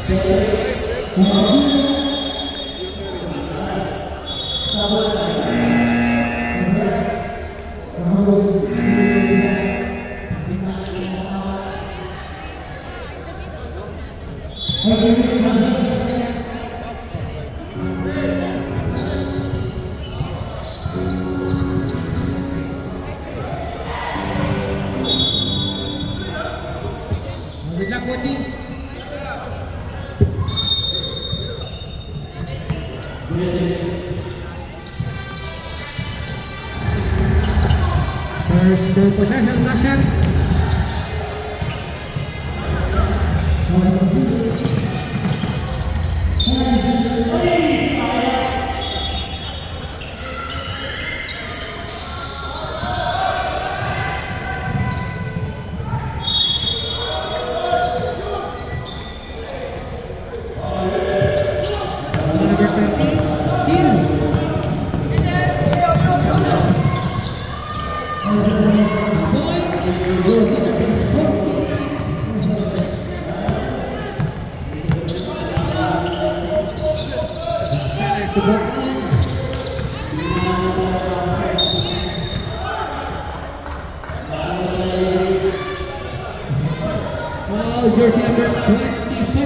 Good luck, what teams? First possession, last shot. Jersey number 24.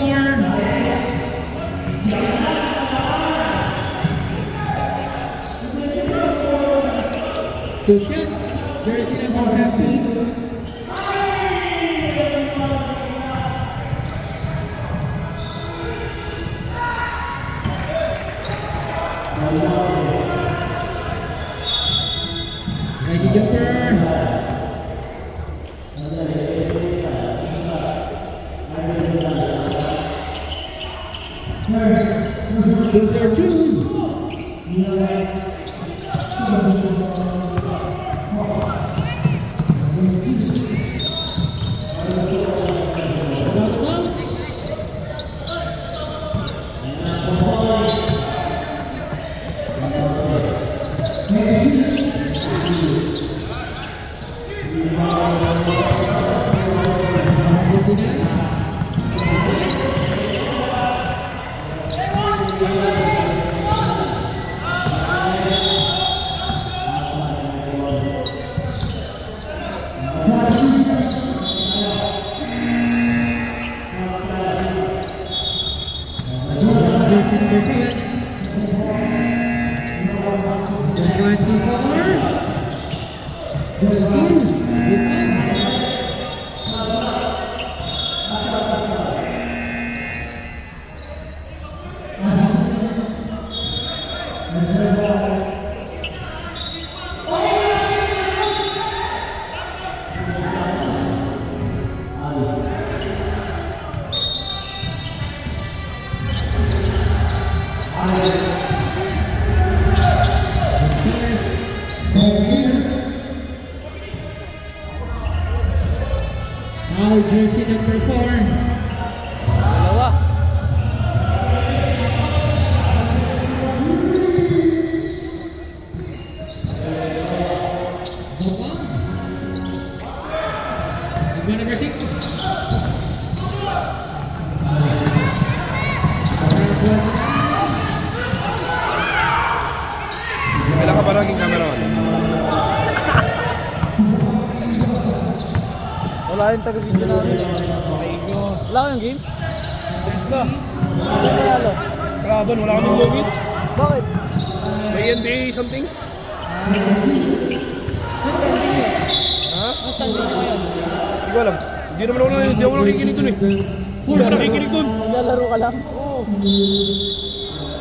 Two shots. Jersey number 15. Ready jumper. There two. Now jersey number 4. Dalawa. Number 6. Kailan ka ba naging cameraman? Wala yung taga-video namin eh. Wala kayong game? Yes na. Ano nanalo? Kalaban, wala kaming login. Bakit? May NBA something? Mas standing yun. Ha? Mas standing ko yan. Hindi ko alam. Hindi naman ako hindi ako nakikinig dun eh. Hindi ako nakikinig dun. Naglalaro ka lang? Oo.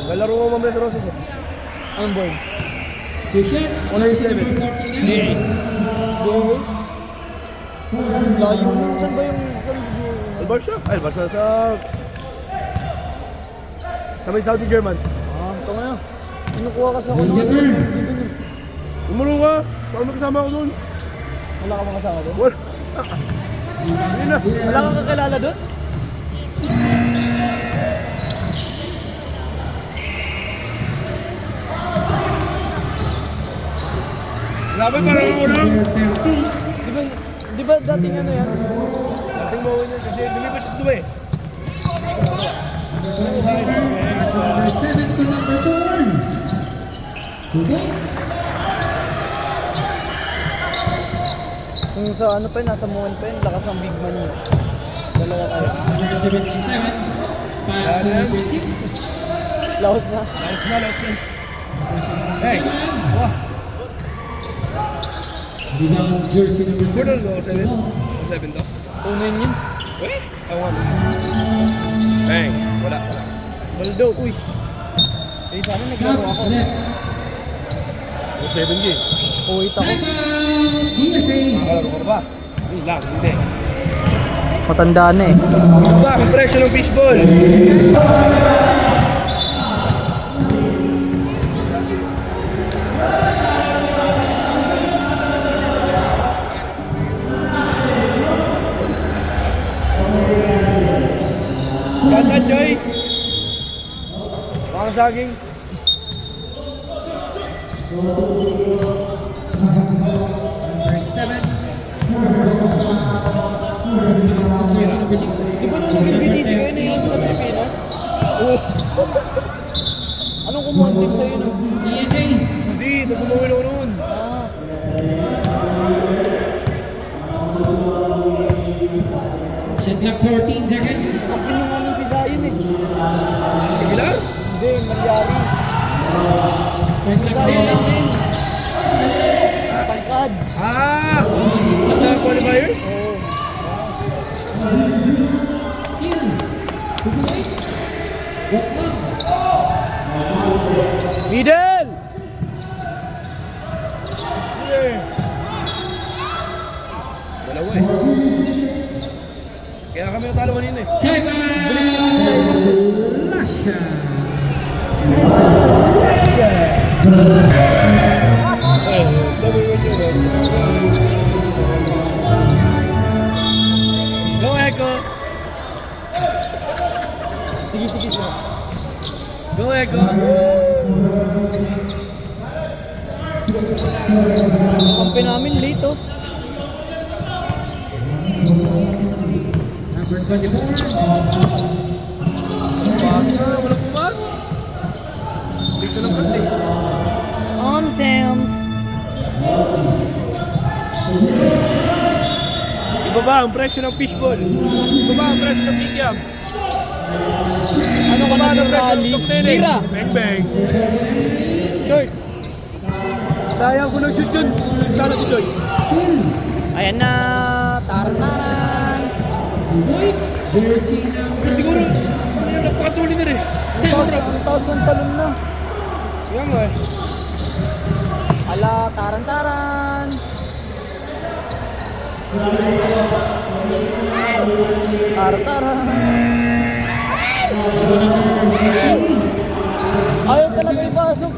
Lalaro ko mamaya sa Roses eh. Anong board? Two shots. Ano yung Jersey 7? number 49. Go. Layo nun. Saan ba yung... Saan yung... Albarsa? Ay, Albarsa sa... Sa may Saudi German. Ah, ito nga yun. Kinukuha kasi ako ng Jumper. dito niyo. Umuro ka. Baka may kasama ako dun. Wala ka mga kasama doon? Wala. Hindi na. Wala kang kakilala doon? Grabe parang ako lang. Di ba dating ano yan? Dating bawa niya kasi lumipas siya sa Dubai. 2 points. Kung sa ano pa yun, nasa moment pa yun, lakas ng big man niya. Dalawa kayo. Number 77. Pass to number 6. Laos na. Last na. Hey! Wah! Rebound jersey number 7. Portal go, 7? 7 to? Unin yun. Eh? Awan. Bang! Wala. Baldo, uy. Eh, sana naglaro ako. 7G. Uwit ako. Timeout! DSA. Makalaro ka ba? Hindi lang, hindi. Matanda na eh. Ano ba? Ang presyo ng fishball? Ganda, Joy! Baka saging. Number 7. Pass to jersey number 6. BDC kayo na yun sa Pilipinas? Anong kumuha din sa'yo no? DSAs. Hindi, tapos umuwi na ako noon. Shot clock 14 seconds. Ang pinuha si Zion eh. Sige lang. Hindi, nangyari. Shot clock Zion 10. din. Pagkad. Ah! Sa qualifiers? Oo. Steal. 2 points. Walk on. Middle! Dalawa eh. Kaya kami natalo kanina eh. Timeout! Last shot. Go Echo! Sige. Go Echo! Kampi namin late oh. Number 24. Pasa, walang pumat. Dito lang kante. Sams. Ibaba ang presyo ng fishball. Ibaba ang presyo ng kikiam. Ano ka na Ibaba ang presyo ng rally? tuknene. Tira! Bang bang. Joy! Sayang ko ng shoot yun. Sana si Joy. Steal. Ayan na. Taran-taran. 2 points. Jersey number Siguro, ano yung napakatuli na rin. Ang taas ng talon na. Yan nga eh. Ala, taran-taran. Taran-taran. Ayaw talaga ipasok.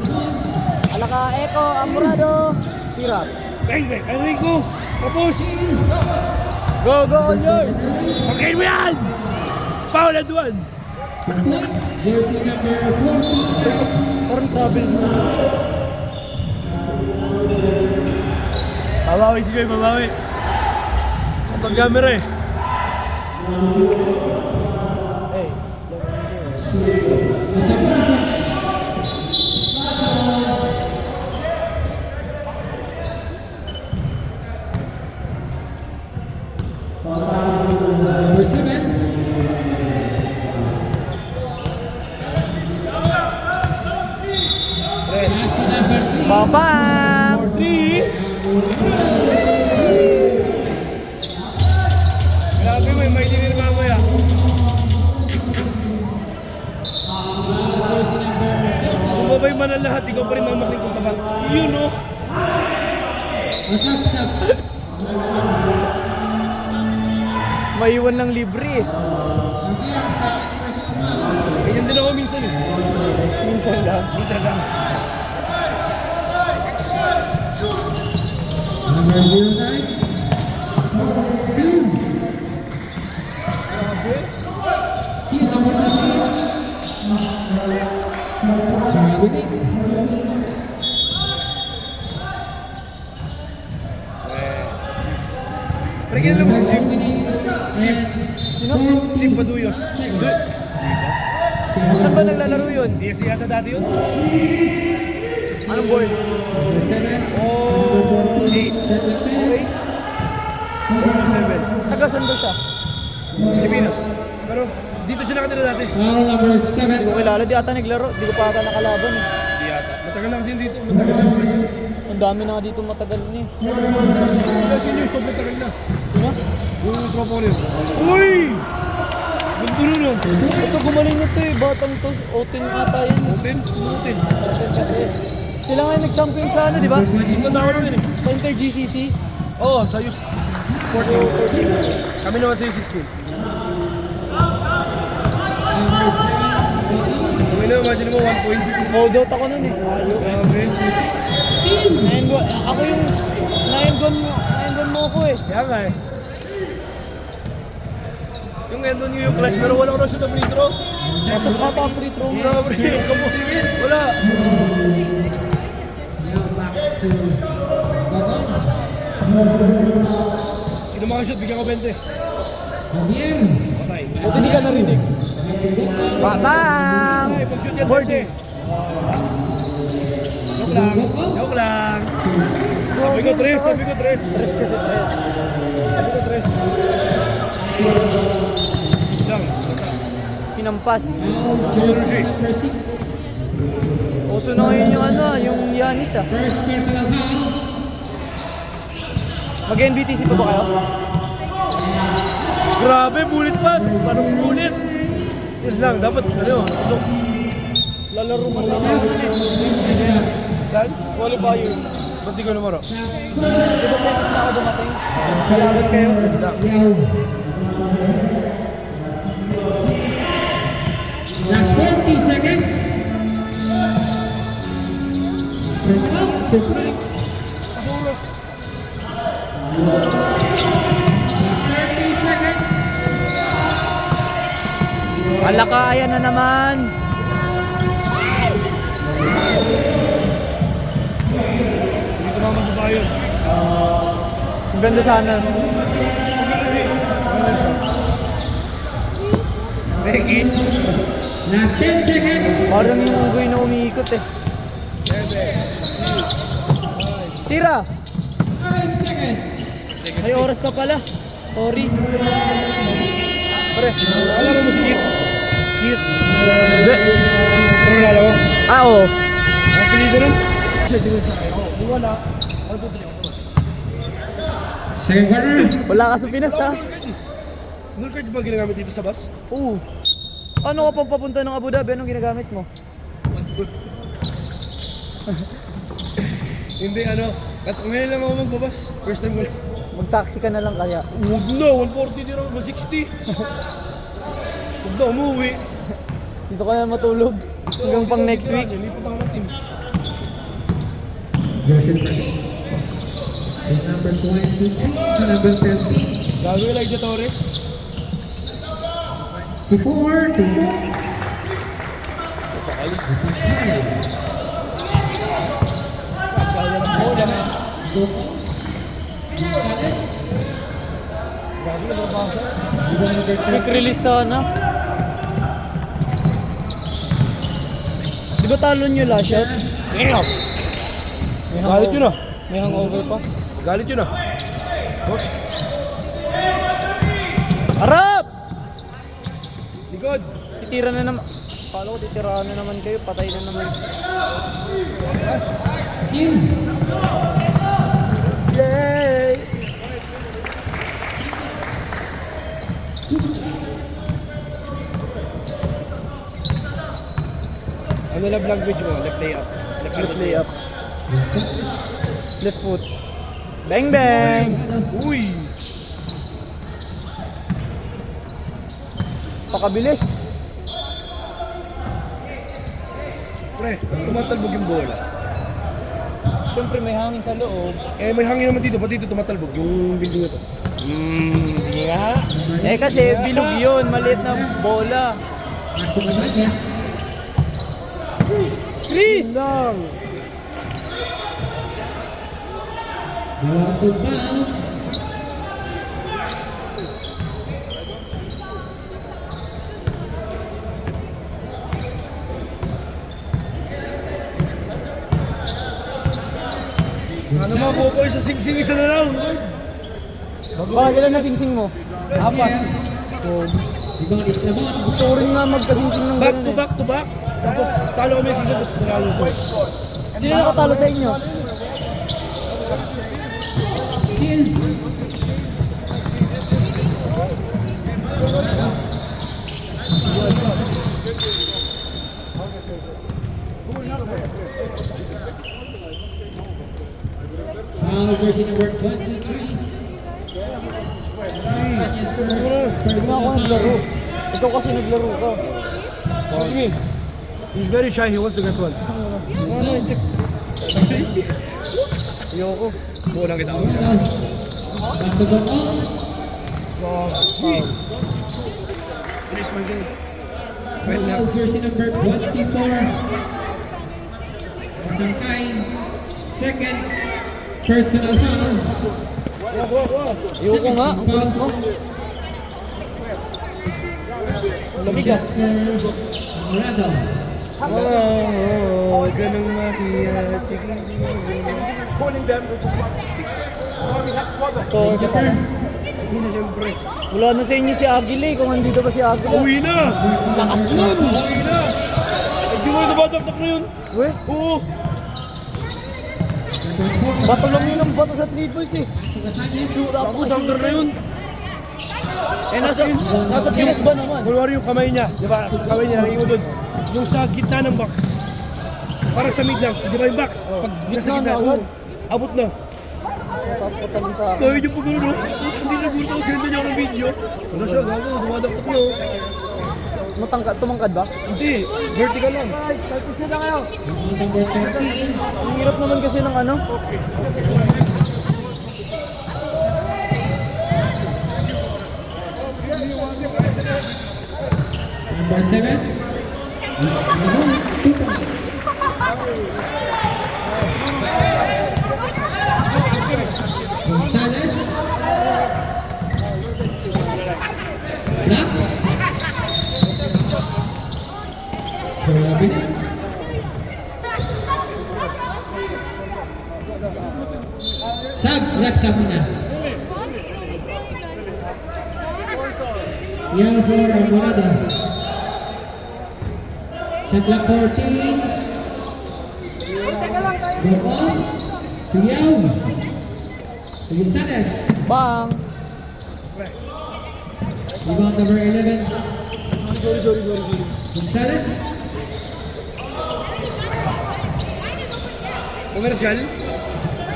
Ala ka, Echo, Amurado. Tira. Bang bang. Enrico. Tapos. Go, all yours. Pagkain mo yan! Foul and 1. 2 points. Jersey number 14. Parang travel na. Babawi si Joy, babawi. Ang pag-camera eh. Hey. Nasa puso. Number 7. Pass to number 3. Babam! 3. Grabe mo, may dinir mamaya. Jersey number 4. Sumabay man ang lahat, ikaw pa rin mamaking kong tapat. Yun oh. What's up? Maiwan ng libre eh. Ganyan din ako minsan eh. Minsan lang. Minsan lang. Number 09. Steal. Steal number 19. Sorry, winning. Pero ganyan lang si Sim. Sino? Sim Paduyos. Saan ba naglalaro yun? DSC yata dati yun. Anong board? Oh, 8. Okay. Oh, 7. Taga saan ba siya? Pilipinas. Pero dito siya nakatira dati. Foul number 7. Hindi ko kilala, di ata naglaro. Di ko pa ata nakalaban eh. Di yata. Matagal na kasi yun dito. Matagal na kasi. Ang dami na nga dito matagal niya Kasi yun, sobrang tagal na. Diba? Yung tropa ko yun. Uy! Ganto nun oh. Ito gumaling na to eh, batang to. Otin ata yan. Open? Open. Otin kasi. Sila nga yung nag-champion sa ano, di ba? Sundan ako naman eh. Sa Inter-GCC. Oo, sa youth 14. Kami naman sa youth 16. Kami na, imagine mo 1 point. Hold out ako nun eh. Grabe. Ako yung naingon mo ako eh. Kaya nga eh. Yung Endon yung clash, pero wala ko na siya na free throw. Pasok ka pa free throw. Grabe. Kamusingin. Wala. Now back to Gabon. Sino mga shoot, bigyan ko 20. Javier. Patay. Buti di ka narinig. Batang! Ay, pag-shoot yan, Board 20. Joke lang. Joke lang. Sabi ko 3, sabi ko 3. Tres kasi tres. Sabi ko 3. Lang. Kinampas. Jersey number 6. Uso na ngayon yung ano, yung Yanis ah. First personal foul. Mag-NBTC pa ba kayo? Grabe, bullet pass. Parang bullet. Yun lang, dapat ano. So, Lalaro kasama ako ulit. saan? Qualifiers. Ba't di ko numero? Di ba semis na ako dumating? Salamat kayo. Yun lang. Yow. Last 40 seconds. Out the breaks. 30 seconds. Alakaya na naman. Hindi ko naman sa bayo. Ang ganda sana. Becky. Last 10 seconds. Parang yung unggoy na umiikot eh. Tira! 5 seconds. May oras pa pala. Sorry. Pare, alam mo si Kit? Kit. Hindi. Ano lalo ko? Ah, oo. Ang pilido nun? Siya, di ko sa akin. Oo, di wala. Ano to pili ko sa Second quarter. Wala ka sa Pinas ha? null card ba ginagamit dito sa bus? Oo. Ano ka pang papunta ng Abu Dhabi? Anong ginagamit mo? Hindi ano. At ngayon lang ako magbabas. First time ko lang. Mag-taxi ka na lang kaya. Huwag na, 140 din ako, 160. Huwag na, umuwi. Dito ka na matulog. Hanggang pang next week. Lipat ako ng team. Jersey number 6. Is number 22 to number 30. Gago yung Elijah Torres. To 4 to 6. Quick release sana. Di ba talo nyo last shot? Damn! May Galit yun ah. May hangover pass. Galit yun ah. Oh, Harap! likod. Titira na naman. Kala ko titiraan na naman kayo. Patay na naman. Steal. Yay! Ano love language mo? Left layup. Left layup. Left foot. Bang bang! Uy! Pakabilis. Pre, tumatalbog yung bola. Siyempre may hangin sa loob. Eh, may hangin naman dito. Ba't dito tumatalbog yung building ito? Sige nga. Eh kasi bilog yun. Maliit na bola. Chris! Lang! Out of bounds. Ano mga bukoy sa singsing isa na lang. Bakit ilan na singsing mo? Apat. Rebound is Labon. Gusto ko rin nga magkasingsing ng Back ganun to eh. back to back. Tapos talo kami sa tapos talo ko. Sino nakatalo sa inyo? Steal. Foul jersey number 23. Sanyas first. Hindi nga ako naglaro. Ikaw kasi naglaro ka. Excuse me. He's very shy. He wants to get one. Ayoko. Buo lang kita. Back to Botong. Finish my game. Foul jersey number 24. Masangkay. Second personal foul. Ayoko nga. Ang kulit mo. Shots for Morado. Oh, ganang mahiya. Sige, sige. Jumper. Hindi na siyempre. Wala na sa inyo si Aguila eh. Kung andito ba si Aguila? Uwi na! Lakas nun! Uwi na! Hindi mo ito batak na yun? Weh, Oo! bato lang yun ang bato sa 3 boys eh. Ako, dunker na yun! Eh nasa Pinas ba naman? Kunwari yung kamay niya, di ba? Kamay niya, nakikita mo doon. Yung sa gitna ng box. Para sa mid lang, di ba yung box? Pag nasa Gitna gitna, na agad. abot na. Tapos patanong sa akin. Kaya niyo po gano'n, no? Hindi na gusto ko senda niyo ng video. Ano siya, gago, dumadaktak na, oh. Tumangkad ba? Hindi, vertical lang. Number 13. Ang hirap naman kasi ng ano. Number 7 is Labon. 2 points. Gonzalez. Black. For Robin. Sab, sab muna. Yellow for Morado. Shot clock 14. Bokong. Tuyaw. Gonzalez. Bang! Rebound number 11. Gonzalez. Commercial?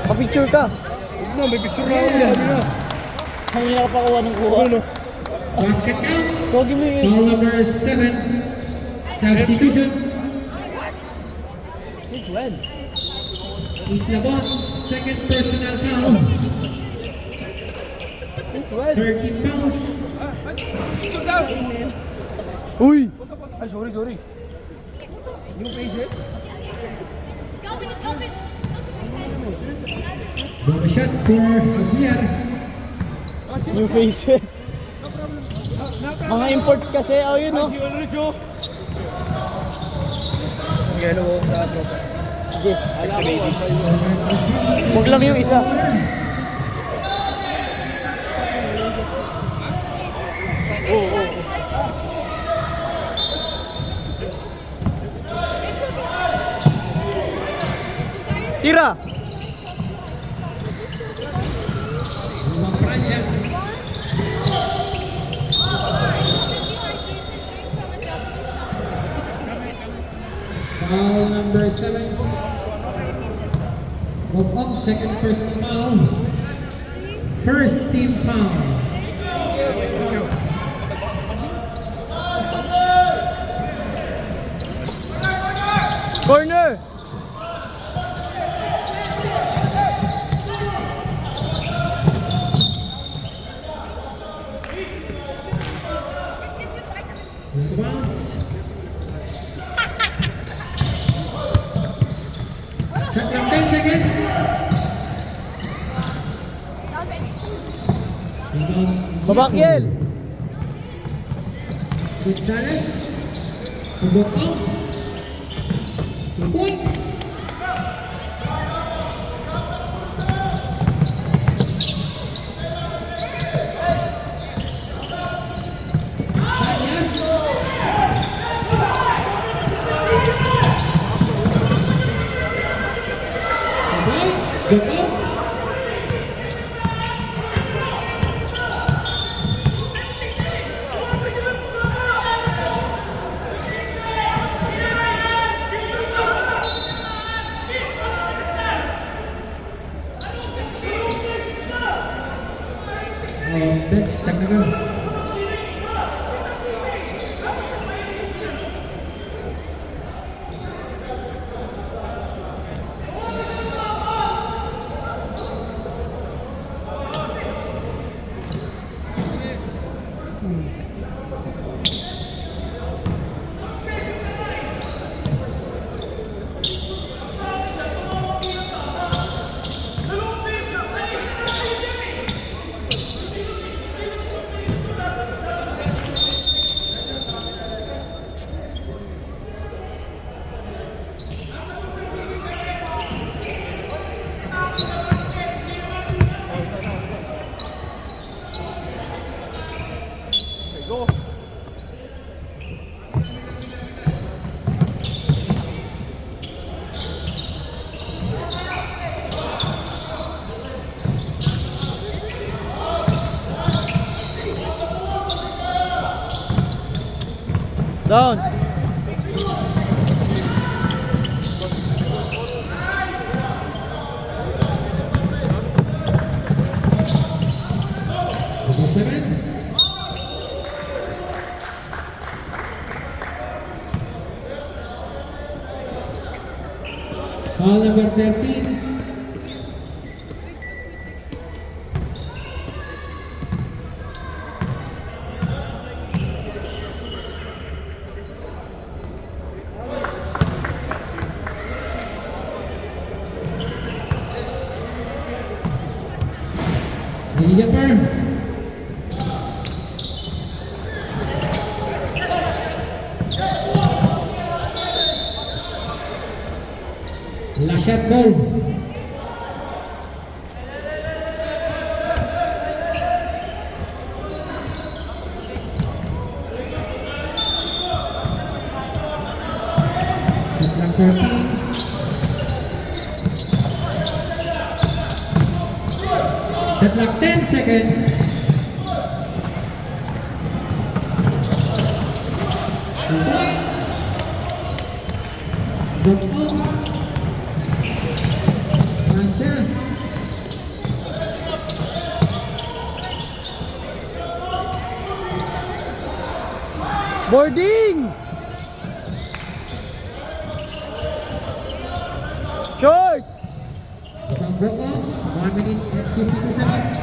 Pa-picture ka. Huwag na, may picture na ako. Kami na. Ang hindi nakapakuha ng kuha. Ano? Basket counts. Kogi mo yun. Foul number 7. Substitution. Since when? Is Labon. Second personal foul. Since when? 13 fouls. Uy! Ay, sorry. New pages? Bonus shot for Javier. New faces. Mga imports kasi. Oh, yun oh. Si ano rin, Joe? Yellow, tato. Sige. Huwag lang yung isa. Oo. Tira! Ibang Francia. Foul number 7. Bokong, second personal foul. First team foul. Corner! Bounce. Shot clock 10 seconds. Rebound. Babakyel! Gonzalez. Bokong. 2 points. Count. Number 7. Foul number 13. Lady jumper. Last shot goal. Shot clock 13. Shot clock 10 seconds. Two points. Good out. Answer. Boarding! Short! From Boko, 1 minute and 52 seconds.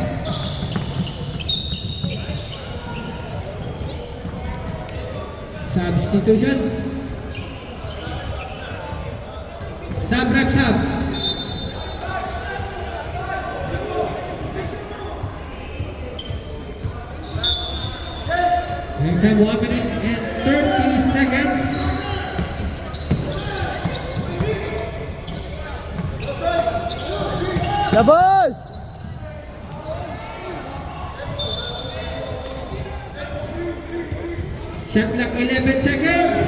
Substitution. Rep sub. Break time 1 minute and 30 seconds. Labas! Shot clock 11 seconds.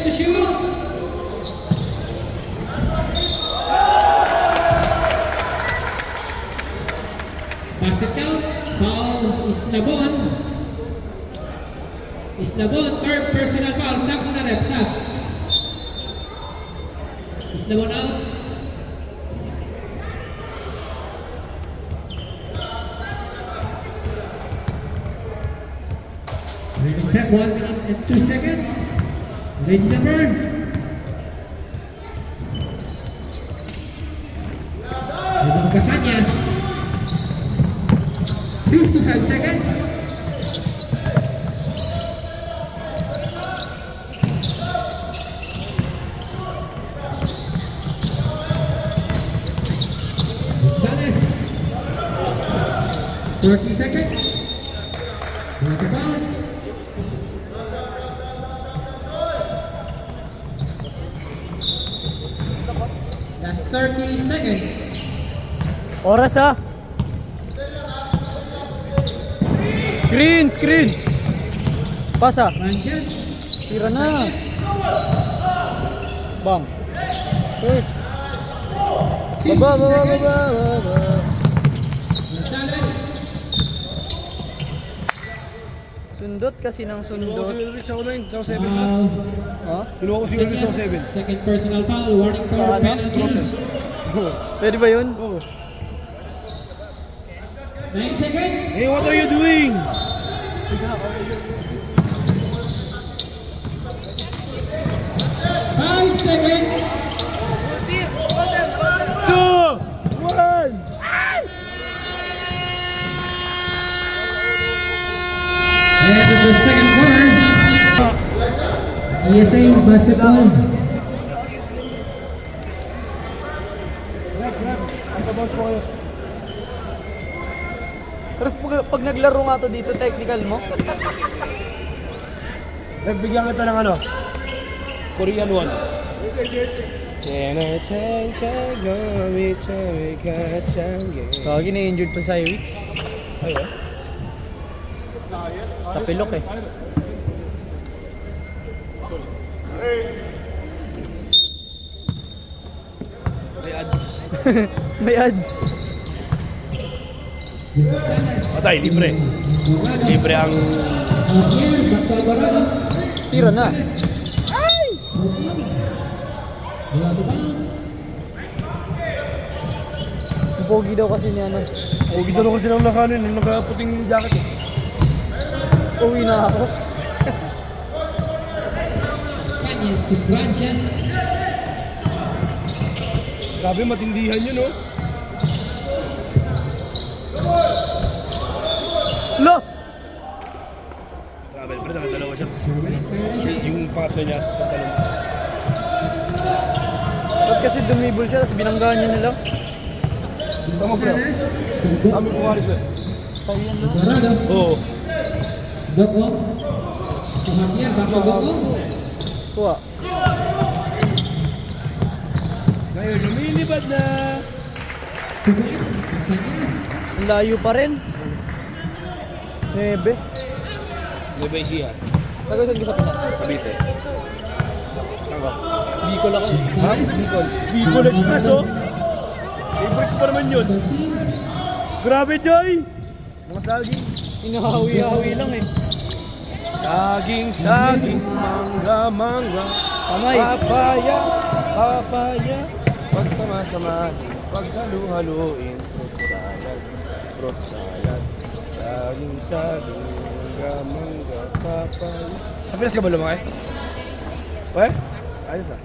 To shoot. Basket counts. Foul Islabon. Islabon, third personal foul. Sab na rep, sab. Islabon out. Remaining time 1 minute and 2 seconds. Ready to burn. Ibang Casanyas. 55 seconds. Gonzalez. 30 seconds. Out of bounds. That's 30 seconds. Oras ha. Screen! Pasa. Mansion. Tira na. Bang. Hey. Baba. Gonzalez. Sundot kasi ng Kinuha ko sundot. si Ulrich sa 7. Ha? Kinuha ko si Ulrich sa 7. Second personal foul. Warning for Sa ano? penalty. Pwede ba yun? Oh. 9 seconds. Hey, what are you doing? 5 seconds. 2! 1! And the second quarter. ESA basketball. Pero pag naglaro nga to dito, technical mo? Nagbigyan kita ng ano? Korean 1. Kagi na-injured pa sa weeks. Ayun. Tapilok eh. May ads. May ads. Gonzalez. Patay, libre. Morado. Libre ang... Javier, back to Alvarado. Tira na. Wala to bounce. Pogi daw kasi ni ano. O, gito na kasi nang nakanin, nang nakaputing jacket eh. Uwi na ako. Sanyas si Branchen. Grabe, matindihan yun, oh. Lo! Grabe, pre, nakadalawa siya. Yung pangatlo niya, pagtalong. Ba't kasi dumibol siya, tapos binanggaan niya na lang? Tama, bro. Kami pumaris, eh. Sa'yo yan lang. Alvarado. Oo. Doko. Si Javier, back to Doko. Kuha. Ngayon, lumilipad na. 2 points. Sanyas. Ang layo pa rin. Nebe. May ba siya? Taga saan ka sa Pinas? Cavite. Saan ka? Bicol ako. Ha? Bicol. Bicol Express, oh. Favorite ko pa naman yun. Grabe, Joy! Mga saging. Inahawi-hawi lang eh. Saging, mangga. Kamay. Papaya. Pagsama-samahan, paghalu-haluin. Fruit salad. Saging, mangga, papaya. Sa Pinas ka ba lumaki? Weh? Ayos ah.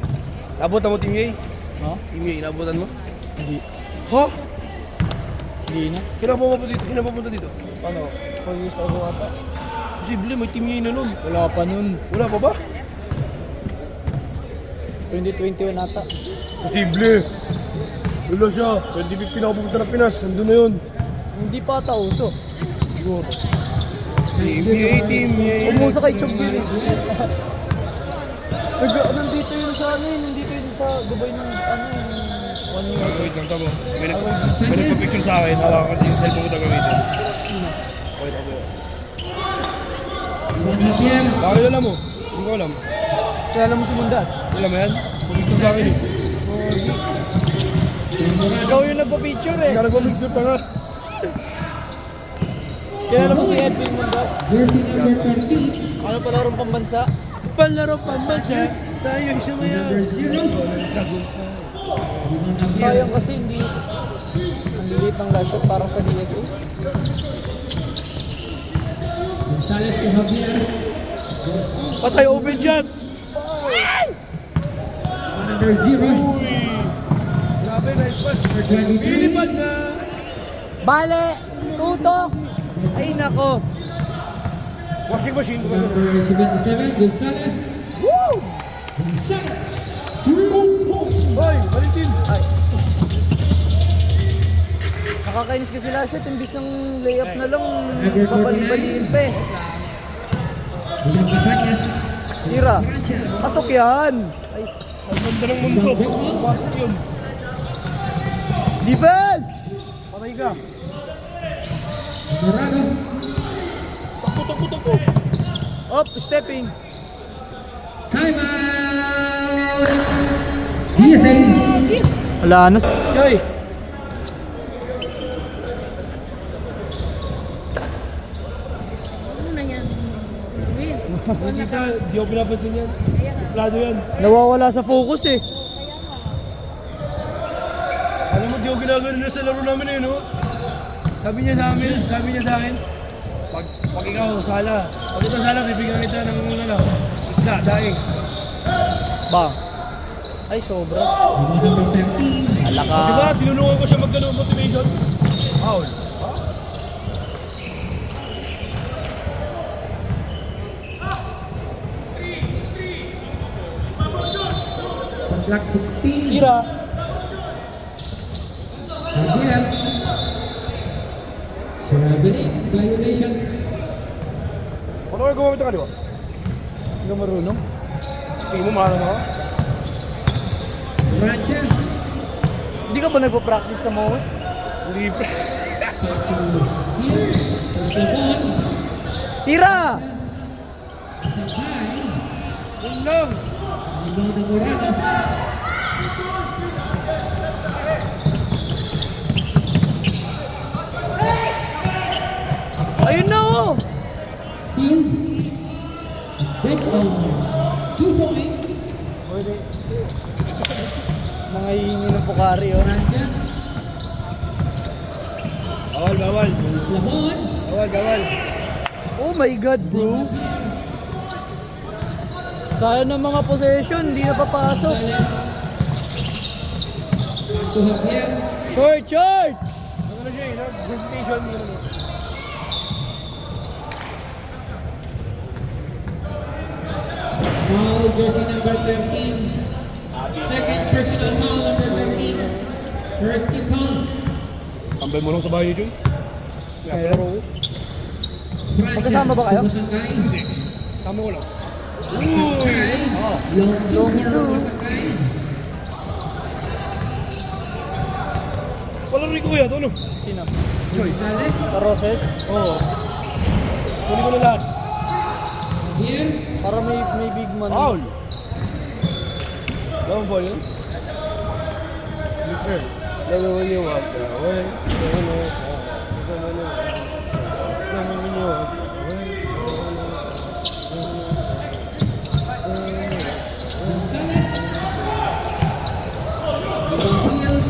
Nabutan mo Team Yay? Ha? Team Yay, nabutan mo? Hindi. Ha? Hindi na. Kailan pumunta dito? Paano? 4 years ago ata. Posible, may Team Yay na nun. Wala pa nun. Wala pa ba? 2021 ata. Posible. Wala siya. 2015 ako pumunta ng Pinas. Nandun na yun. Hindi pa ata uso. Siguro. Team Yay. Umuso kay Chog yun eh. Nandito yun sa ano yun. Nandito yun sa Dubai nung ano yun. 1 year ago. Wait lang, tamo. May nagpa-picture sa akin. Hawakan ko yung cellphone ko na gamitin. Wait ako. Juan Javier. Bakit alam mo? Hindi ko alam. Kaya alam mo si Mundas. Alam mo yan? Pumicture sa akin eh. Ikaw yung nagpa-picture eh. Kaya nagpa-picture pa nga. Kaya alam mo si Edwin Mundas. Jersey number 13. Ano pala rin pambansa? Palaro pambansa. Tayo siya maya. Number 0. Sayang kasi hindi. Ang liit ng last shot para sa DSA. Gonzalez to Javier. Patay open shot. Number 0. Grabe, nice pass. Number 23. Lilipad na. Bale! Tutok! Ay nako! Washing machine. Number 77. Gonzalez. Woo! Gonzalez. Hoy, Valentin. Ay. Nakakainis kasi last shot, imbis ng layup na lang, babali-baliin pa eh. William Casanyas. Tira, pasok yan! Ay, Ang ganda ng mundo. Pasok yun. defense! Patay ka. Morado. Takbo. Up, stepping. Time out. DSA. Wala na. Joy. Ano na yan? Win. Hindi ka, di ako pinapansin yan. Suplado yan. Nawawala sa focus eh. Alam mo, di ako ginagano na sa laro namin eh, no? Sabi niya sa akin, pag ikaw, sala. Pag ito sala, bibigyan kita ng ano, isda, daing. Ba? Ay, sobra. Number 13. Ala ka. Diba, tinulungan ko siya magkano motivation? Foul. Sa block 16. Tira. Javier. Traveling. Violation. Ano kayo gumamit ka, di ba? Hindi ka marunong. Tingin mo, mahalang ako? Bracha. Hindi ka ba nagpa-practice sa MOA? Hindi pa. Passing. Yes. First of all. Tira! Kasabay. Yun lang. Rebound ng Morado. Ayun na oh! Steal. Break on. 2 points. Mga hihingi ng Pukari oh. Francia. Bawal, bawal. Luis Lamon. Bawal, bawal. Oh my God, bro. Sayang ng mga possession, hindi na papasok. Gonzalez. Pass to Javier. Short, short! Ano siya eh, hesitation. Foul, jersey number 13. Second personal foul, number 13. First team foul. Tambay mo lang sa bahay niyo, Jun. Pero, Francia. Magkasama ba kayo? Masangkay. Tama ko lang. Masangkay. Long two Long for two. Masangkay. Wala rin ko kuya, ito ano? sino? Gonzalez. Caroses? Oo. Kunin ko na lahat. Javier. Para may big man. Foul! Dapat ba yun? Be fair. Lalo mo niyo walk away. Lalo mo. Gonzalez. Ibang Hills.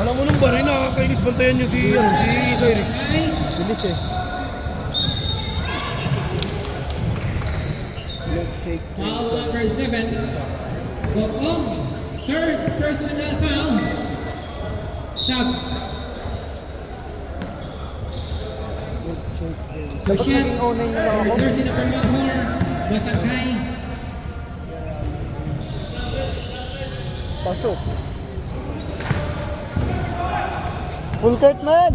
Alam mo nung ba rin, nakakainis bantayan niyo si Cyrix. Masangkay. Bilis eh. Foul number 7. Bokong. Third personal foul. Sub. Dapat naging O9 na lang ako. Jersey number 14. Masangkay. Pasok. Full court man!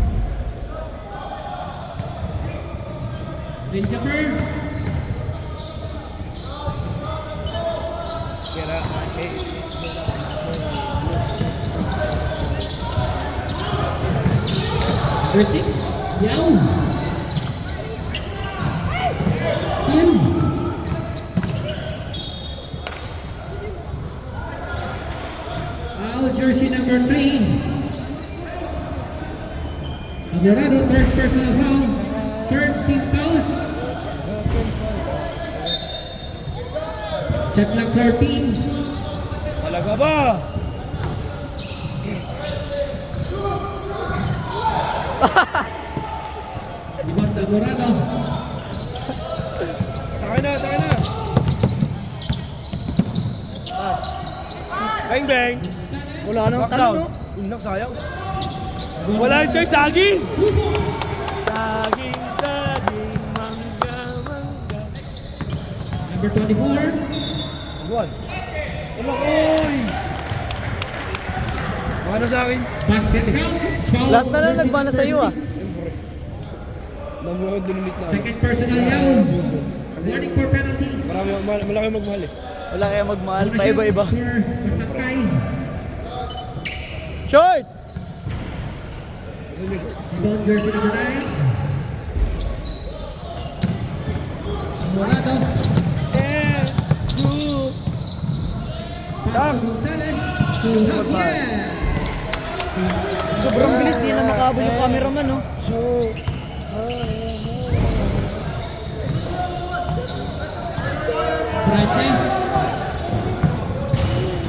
Benjamin. Kaya Number 6. Yao. Steal. Foul, jersey number 3. Alvarado, third personal foul. Third team fouls. Shot clock 13. talaga ba? Rebound Alvarado. Taka na, taka na. Bang bang. Wala nang Knockdown. tanong no? Unak, sayang. Wala yung choice, saging! 2 points. Saging, saging, mangga, mangga. Number 24. Buwan. Wala, oy! Baka na sa akin. Basket counts. Foul Lahat na lang jersey nagbana number sa'yo, ah. 6. Namuha dinumit na. Second personal Yao. Warning for penalty. Malaki magmahal eh. Wala kaya magmahal. Paiba-iba. For Masangkay. Short! Rebound jersey number 9. Alvarado. Pass to Gonzalez. To Javier. Sobrang bilis, di na makahabol yung cameraman, no? Francia.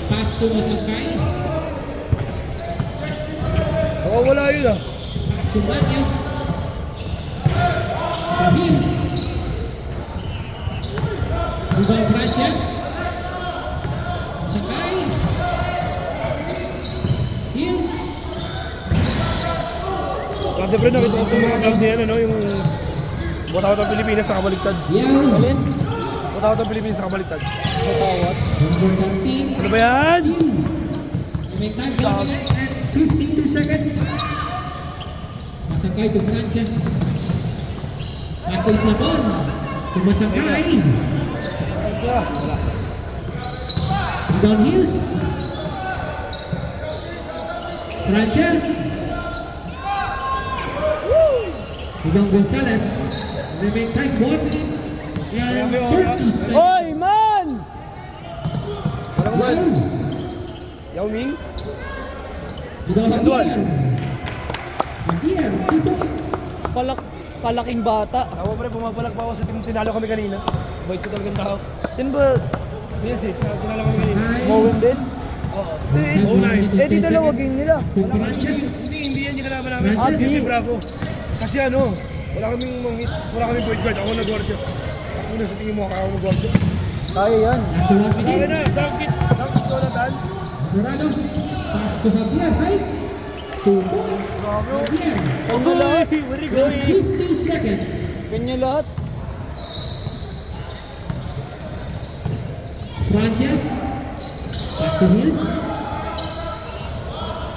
Pass to Masangkay. Baka wala yun ah. Pass to Banyo. To Hills. Rebound Francia. Masangkay. Hills. Dati pre, nakita ko sa mga vlogs niya, ano, yung Botawat ng Pilipinas nakabaliktad. Yao. Alin? Botawat ng Pilipinas nakabaliktad. Matawat. Number 13. Ano ba yan? May time 1 minute and 52 seconds. Masangkay to Francia. Pass to Islabon. To Masangkay. Rebound Hills. Francia. Rebound Gonzalez. Remain time 1 minute and 30 seconds. Hoy, man! Walang man. Yao. Yao Ming? Javier. Javier, 2 points. Palaking bata. Ako pre, pumapalak pa ako sa tinalo kami kanina. Bait ko talagang tao. Yan ba? Yes eh, tinalo kami kanina. Mowen din? Oo. Eh, di dalawa game nila. Francia. Hindi yan yung kalaban namin. Ah, Kasi di. Bravo. Kasi ano, wala kaming mangit, wala kaming point guard. Ako nag-guardia. Ako na sa tingin mo, ako mag-guardia. Kaya yan. Nasa 1 Kaya minute. na, dunk it, Jonathan. Dorado. Pass to Javier. Height. 2 points. Javier. Kanya lahat. Very Plus good. 50 seconds. Kanya lahat. Francia. Pass to Hills.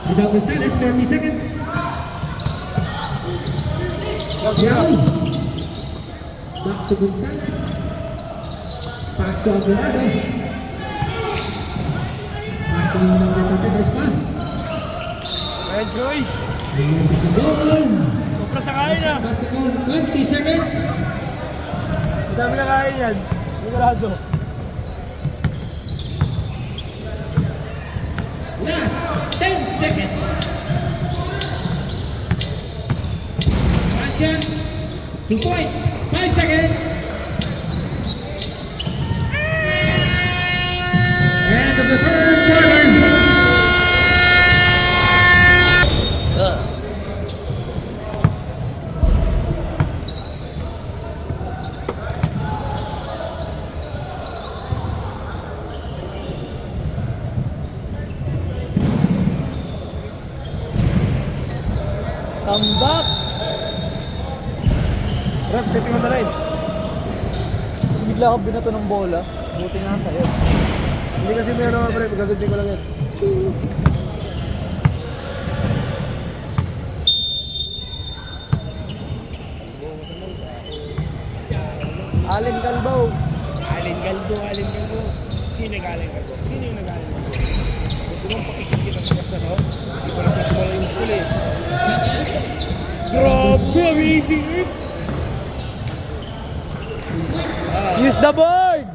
Without Gonzalez, 30 seconds. Yao. Back to Gonzalez. Pass to Alvarado. Pass to number 33 pa. Ayan, Joy. Goal. Sobra sa kain ah. Basketball, 20 seconds. Ang dami na kain yan. Sigurado. Last 10 seconds. Francia, 2 points, 5 seconds. End of the third quarter. Tambak. Rep, stepping on the line. Tapos bigla ka binato ng bola. Buti nga sa'yo. Hindi kasi may ano, pre, gagawin ko lang yan. Alin Calbaw. Alin Galbo. Sino nag-alin Galbo? Sino yung nag-alin Galbo? Gusto mong pakikita sa kasa, no? Hindi ko na sa small yung school eh. Grabe, amazing eh! Use the board!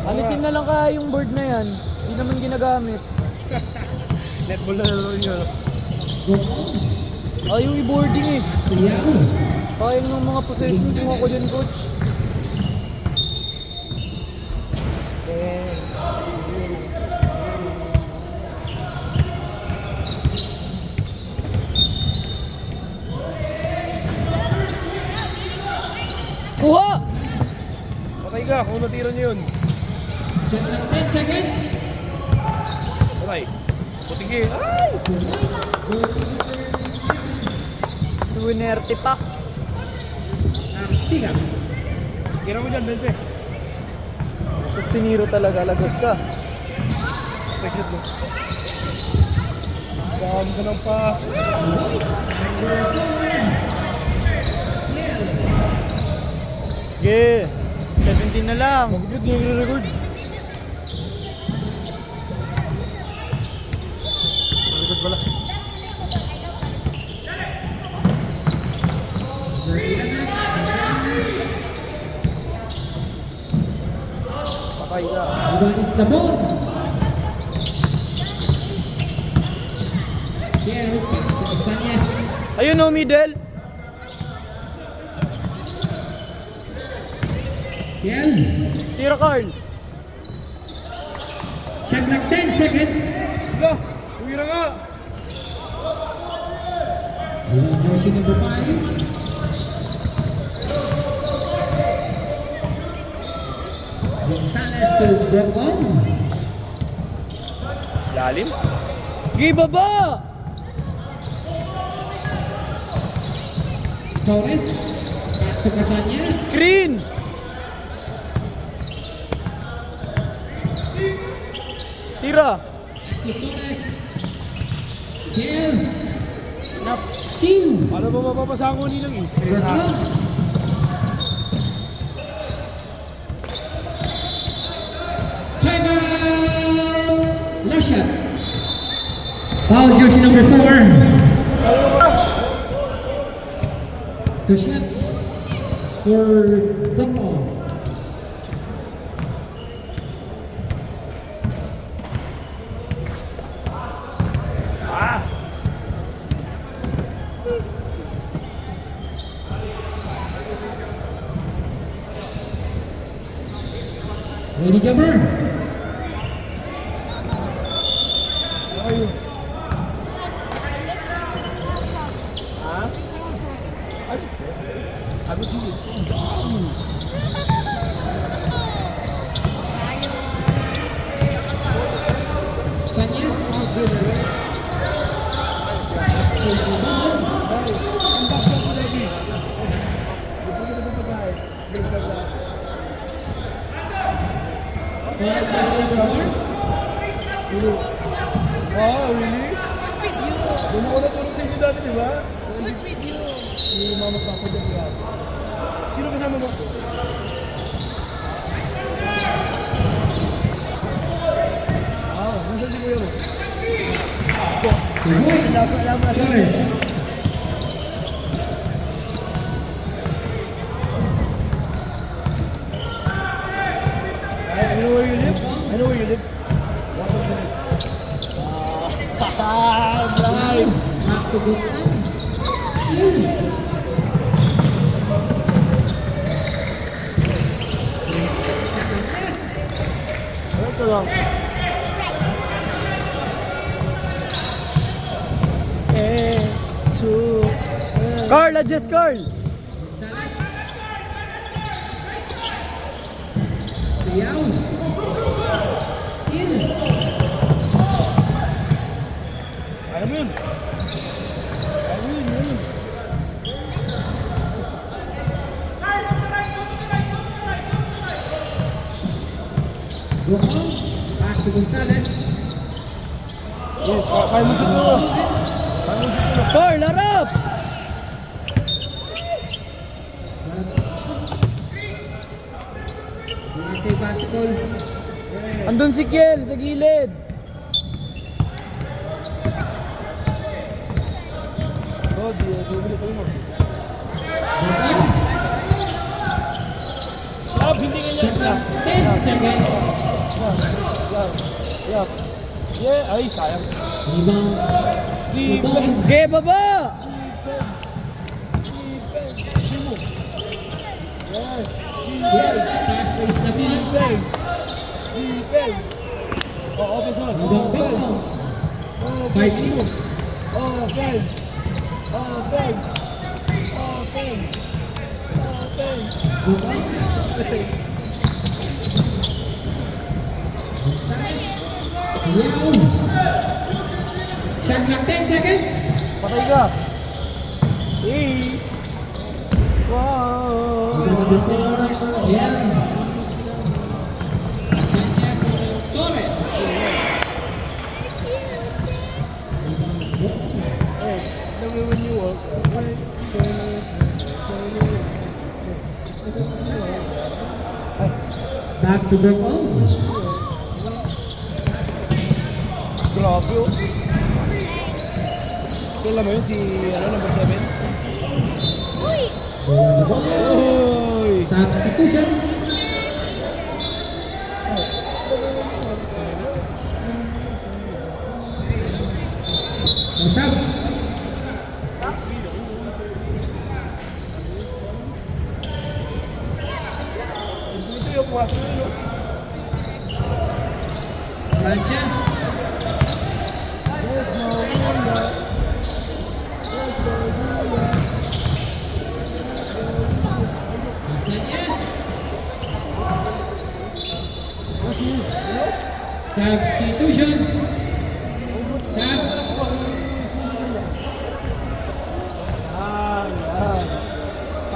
Alisin na lang kaya yung board na yan. Hindi naman ginagamit. Netball na naman yun. Ayaw i-boarding eh. Yao. Sayang ng mga possessions mo ako dyan, coach. Kuha! Patay ka, kung natira niyo yun. Check lang 10 seconds. Patay. Putige. Ay! 2 points. Suwinerte pa. Arcia. Tira mo dyan, Bente. Tapos tiniro talaga, lagot ka. Strike shot mo. Dami ka ng pass. Points. Number 4. Sige. 17 na lang. Mag-good niya yung record. Record pala. Patay ka. Ivan is the ball. Share pass to Casañas. Ayun o, middle. Yan. Tira, Carl. Shot lang 10 seconds. Hala! Uwi na nga! Jersey number 5. Gonzalez to Bocon. Lalim? Sige, baba! Torres. Pass to Casañas. Screen! Tira! Pass to Torres. Here. Nap. Steal. Paano ba mapapasango nilang screen ha? Bocon. Timeout. Last shot. Foul jersey number 4. Two shots for Bocon. Any jumper? Ayun. Sabi ko yun. Sanyas. Bastos the ball. Ball pressure cover. Wow, really? Who's with you? Doon ako natulog sa inyo dati, di ba? Who's with you? Si Mama Papa dyan nga. Sino kasama mo? Nasaan si Kuya mo? Boys. Torres. I know where you live. I know where you live. What's up with Blind! Back to Gutman. Steal. Sanyas. Ito lang. Carl, adjust Carl! Salas. Siyaw. Steal. Ayaw mo yun. Ayaw mo yun. Gutman. Pass to Gonzalez. Kaya mo siya to. Torres. Carl, harap! USA basketball. Andun si Kiel sa gilid. Gutman. Stop, hindi ka niya. Shot clock 10 seconds. Yeah, ay, sayang. Rebound. Subong. Okay, baba! Pass to Isnabil. Offense one. Rebound Gutman. 5 minutes. Offense. Gutman. Gonzalez. Yao. Shot clock 10 seconds. Patay ka. Wow! Number 4. Yan. Sanyas Torres. Back to Gutman. Grabe oh. Kailan mo yun si, number 7? The ball. Substitution. What's up? Ito yung puwasok na yun. Francia. Sanyas. Substitution. Sub.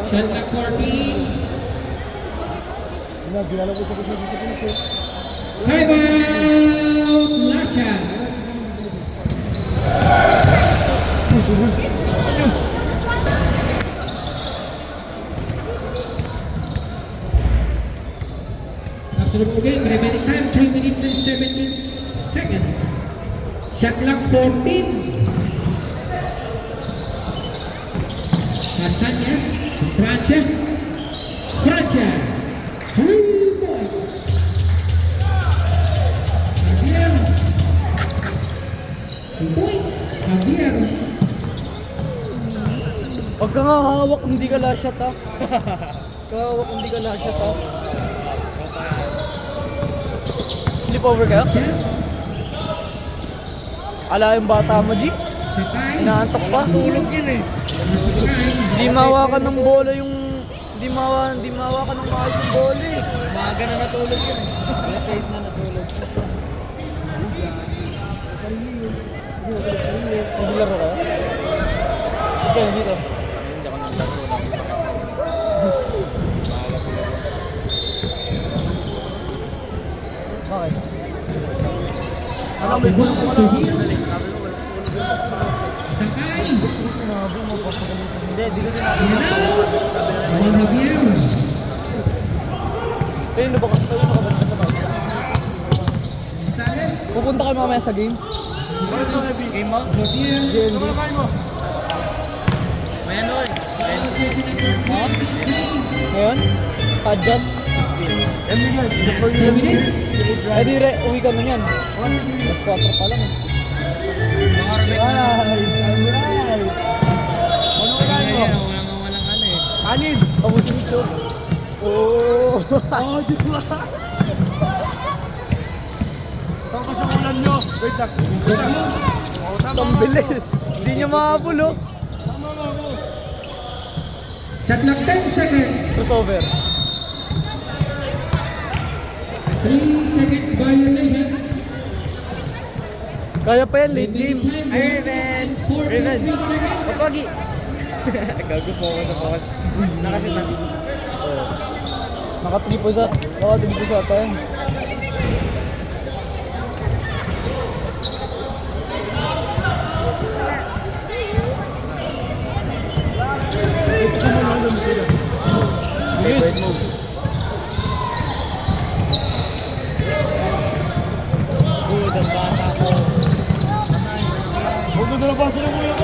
Shot clock 14. Time out. Lasha. After the ball game, remaining time 3 minutes and 17 seconds. Shot clock 14. Casañas, Francia. 3 points. Javier. 2 points. Javier. Huwag ka nga hawak, hindi ka lashot ha. Kahawak, hindi ka lashot ha. Sleepover kayo? Jeff. Ala yung bata mo, G? Sakay. Inaantok pa. Tulog yun eh. Hindi mawakan ng bola yung... Hindi mawakan ng maayos yung bola eh. Maaga na natulog yun eh. Alas 6 na natulog. Naglaro ka? Sige, dito. Hindi ako nagtatulog. Bakit? The ball to Hills. Sakay. Hindi, di ko sinabi. Ball Javier. Pero ba ka ba sa bahay? Sales. Pupunta kayo mamaya sa game? Game mo? Javier. JND. May ano eh. Ngayon? Adjust? 2 minutes. Eh di, uwi ka na yan. Mas 4 pa lang eh. Walang ano eh. Anid! Kamusin yung show. Oh! Oh, di ba? Saan ka sa ulan nyo? Wait lang. Ang bilis. Hindi niya makapulo. Shot clock 10 seconds. Crossover. 3 seconds violation. Kaya pa yan, late game. Ay, Reven! 4.3 seconds. Kapagi! Gago po ako sa bakit. Nakasit na. Naka-3 po sa... Naka-3 po sa tayo. Bilis! Huwag na nabasa ng kuya ko.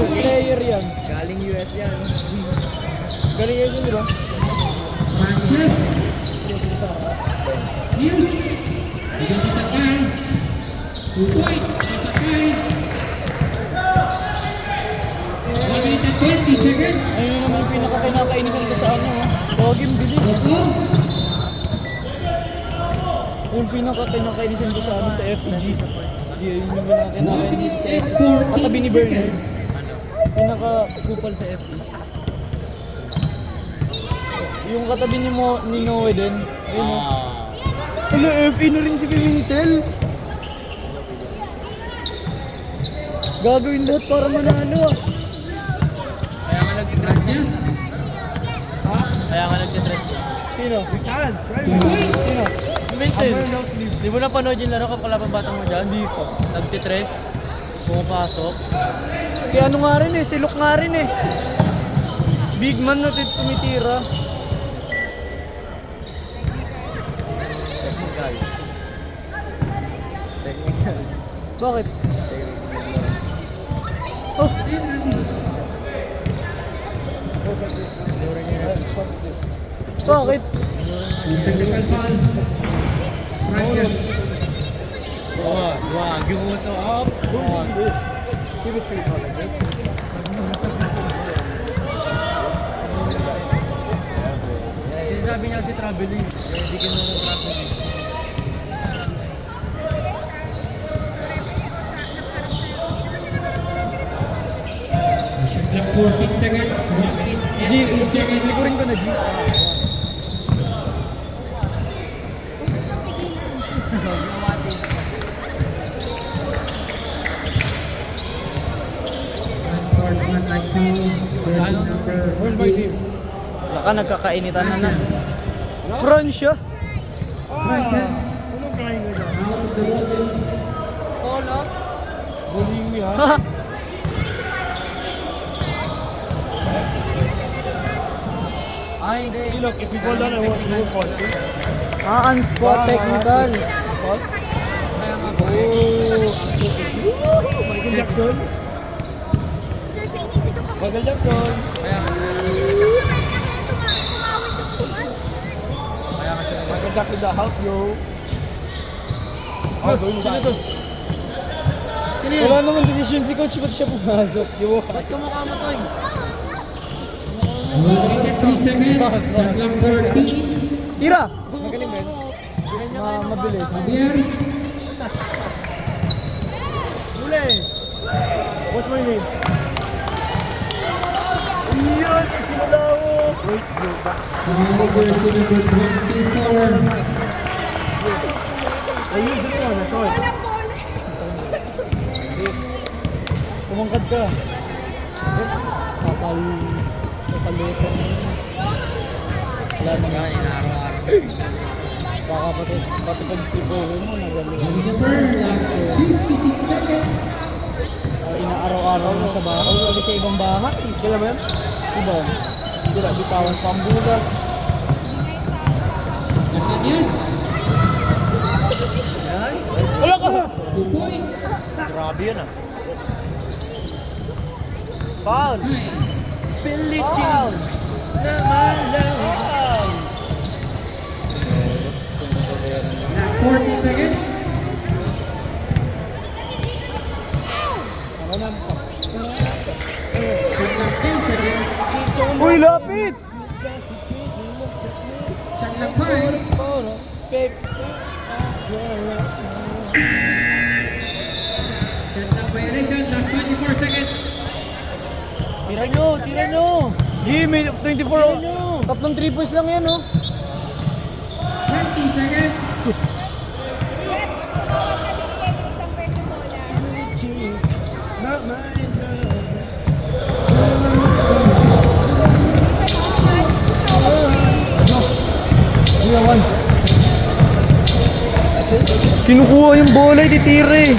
Player yan. Galing US yan. Galing US yun, di ba? Manchester. Hills. Bigyan ni Sakay. 2 points. Sakay. 1 minute and 20 seconds. Ayun naman yung pinaka-kinakainisan ko sa ano. Tawagin, bilis. Opo. Yung pinaka-kinakainisan ko sa ano sa FEG. Yun yung pinaka-kinakainisan ko sa FEG. Katabi ni 14 Bernard. seconds. Pinaka-kupal sa FEG. Yung katabi ni Noe din. Ayun o. Hello, FE na rin si Pimentel. Gagawin lahat para manalo ah. Kaya nga nagtitrust niya. Kaya nga nagtitress niya. Sino? Yan. 2 points. Sino? Pimentel. Di mo napanood yung laro kapag labang batang mo dyan? Hindi po. Nagtitress. Pumapasok. Si ano nga rin eh, si Luke nga rin eh. Big man na tumitira. Technical. Technical. Bakit? Oh! Bakit? Technical foul. Pressure. Wag yung uso up. Give it straight out like this. Sinasabi niya si traveling. Bigyan mo ng traveling. Shot clock 14 seconds. 1 minute and G, 2 seconds. likurin ko na G. Stars 1 like 2. Version number Where's my team? Baka nagkakainitan na na. Francia? Pressure. Anong kain ka dyan? Out of the water. Fall up. Bullying me ha? Ay, hindi. See, look, if you fall down, I won't fall. On-spot technical. Oh, Michael Jackson. Michael Jackson. Michael Jackson the house, yo. Oh, gawin mo sa akin. Wala naman decision si coach ba't siya pumasok. Ba't kumukha mo to? 1 minute and 3 seconds. Shot clock 14. Tira! Magaling, Ben. Mabilis. Javier. Huli! What's my name? Iyan! Kinala ko! Wait, Jersey number 24. ayun, dito ka. Sorry. Kumangkad ka. Papaluto. Wala na nga, inaaraw-araw. Baka pati pag-sleepover mo, nagaling. Number last 56 seconds. Inaaraw-araw mo sa bahay. Pati sa ibang bahay. Kaya ba yan? Iba. Sila bitawan pambulan. Casillas. Wala ka! 2 points. Grabe yan ah. Foul! Foul! Foul! Last 40 seconds. Shot clock 10 seconds. Uy, lapit! Shot clock 5. Shot clock violation. Last 24 seconds. Tira nyo! Tira nyo! Di, may 24. Tatlong 3 points lang yan, oh. 20 seconds. Kinukuha yung bola, titira eh.